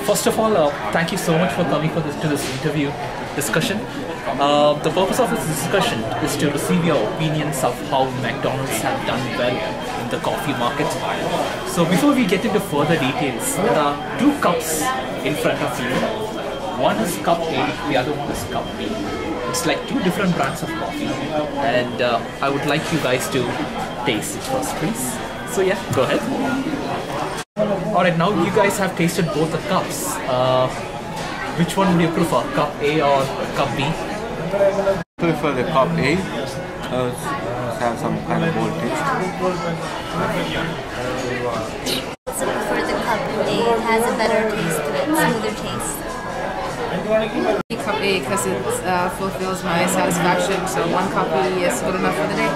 first of all, thank you so much for coming to this interview discussion. The purpose of this discussion is to receive your opinions of how McDonald's have done well in the coffee market. So before we get into further details, there are two cups in front of you. One is cup A, the other one is cup B. It's like two different brands of coffee, and I would like you guys to taste it first, please. So yeah, go ahead. Alright, now you guys have tasted both the cups. Which one would you prefer, cup A or cup B? I prefer the cup A. It has some kind of bold taste. I also prefer the cup A. It has a better taste to it, smoother taste. Cup A because it fulfills my satisfaction, so one copy is good enough for the day.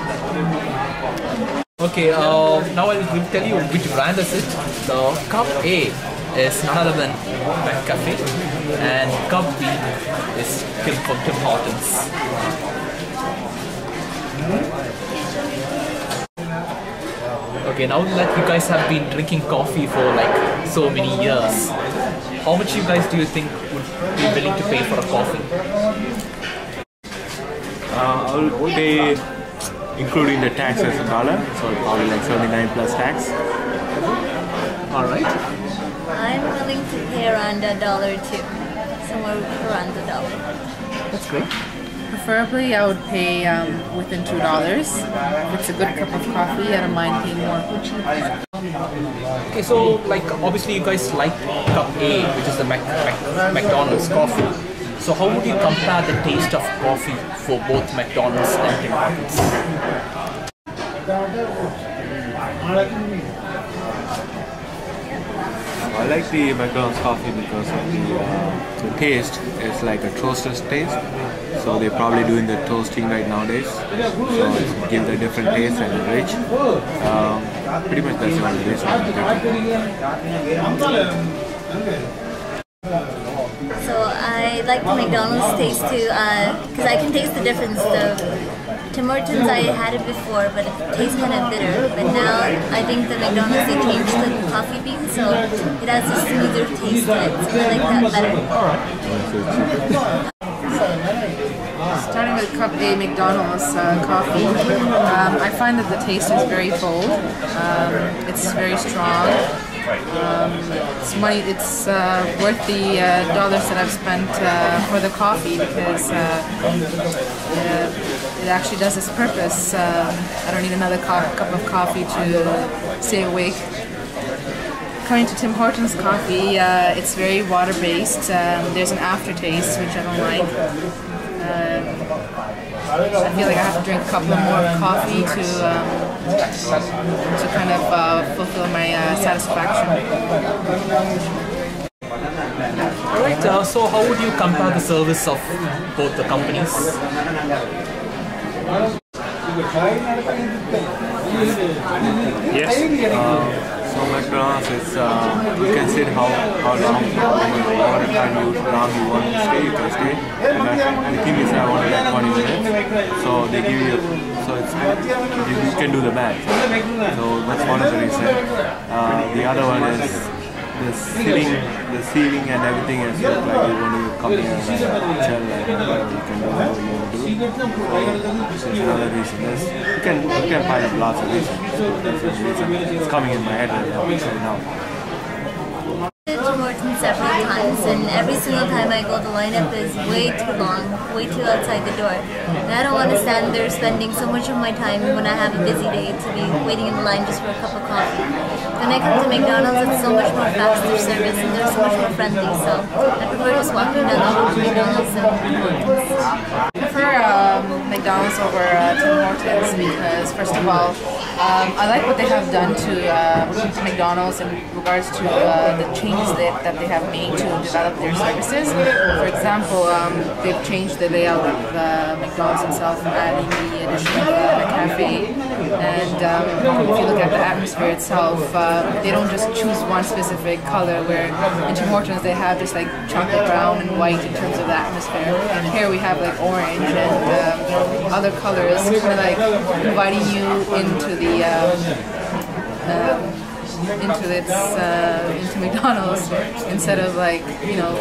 Okay, now I will tell you which brand is it. The cup A is none other than McCafe, and cup B is from Tim Hortons. Okay, now that you guys have been drinking coffee for like so many years, how much you guys do you think would be willing to pay for a coffee? I'll pay, including the tax, as $1, so probably like 79 plus tax. Alright. I'm willing to pay around $1 too. Somewhere around $1. That's great. Preferably, I would pay within $2. If it's a good cup of coffee, I don't mind paying more. Okay, so like obviously you guys like cup A, which is the McDonald's coffee. So how would you compare the taste of coffee for both McDonald's and Tim Hortons? I like the McDonald's coffee because of the taste. It's like a toaster's taste. So they're probably doing the toasting right nowadays. So it gives a different taste and rich. Pretty much that's the only reason. So I like the McDonald's taste too, because I can taste the difference. The Tim Hortons, I had it before, but it tastes kind of bitter. But now I think the McDonald's, they changed the coffee bean, so it has a smoother taste to it. So I like that better. Starting with cup A McDonald's coffee, I find that the taste is very bold. It's very strong. It's worth the dollars that I've spent for the coffee because it actually does its purpose. I don't need another cup of coffee to stay awake. Coming to Tim Hortons coffee, it's very water-based. There's an aftertaste, which I don't like. I feel like I have to drink a couple more coffee to kind of fulfill my satisfaction. Alright, so how would you compare the service of both the companies? Yes. So McDonald's, it's you can sit how long you want to time you want to stay, you can stay. And the thing is, I want like 20 minutes. So they give you, so it's you can do the math. So that's one of the reasons. The other one is the ceiling and everything is like you want to come here and chill and whatever you can do whatever you want to do. So that's another reason. You can find lots of reasons. So that's the reason it's coming in my head right now. Tim Hortons several times, and every single time I go, the lineup is way too long, way too outside the door. And I don't want to stand there spending so much of my time when I have a busy day to be waiting in the line just for a cup of coffee. When I come to McDonald's, it's so much more faster service and they're so much more friendly, so I prefer just walking down the road to McDonald's and Tim Hortons. I prefer McDonald's over Tim Hortons because, first of all, I like what they have done to McDonald's in regards to the changes that they have made to develop their services. For example, they've changed the layout of McDonald's itself, adding the addition of a cafe. And if you look at the atmosphere itself, they don't just choose one specific color, where in Tim Hortons they have just like chocolate brown and white in terms of the atmosphere. Here we have like orange and other colors, kind of like inviting you into the into McDonald's instead of like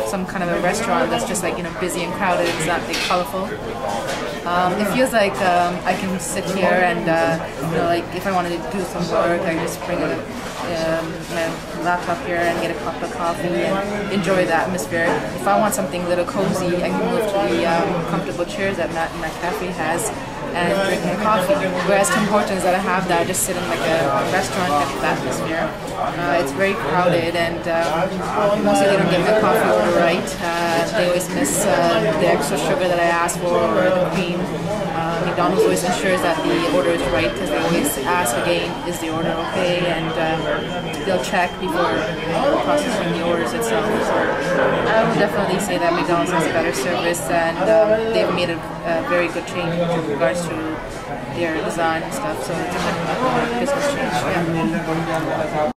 some kind of a restaurant that's just like busy and crowded. It's not like colorful. It feels like I can sit here and like if I wanted to do some work, I just bring my laptop here and get a cup of coffee and enjoy the atmosphere. If I want something a little cozy, I can move to the comfortable chairs that my cafe has and drink my coffee. Whereas Tim Hortons that I have that I just sit in like a restaurant type of atmosphere. It's very crowded and mostly they don't get the coffee order right. They always miss the extra sugar that I asked for or the cream. McDonald's always ensures that the order is right because they always ask again, is the order okay? And they'll check before processing the orders itself. So I would definitely say that McDonald's has better service and they've made a very good change in regards to their design and stuff. So it's a business change. Yeah.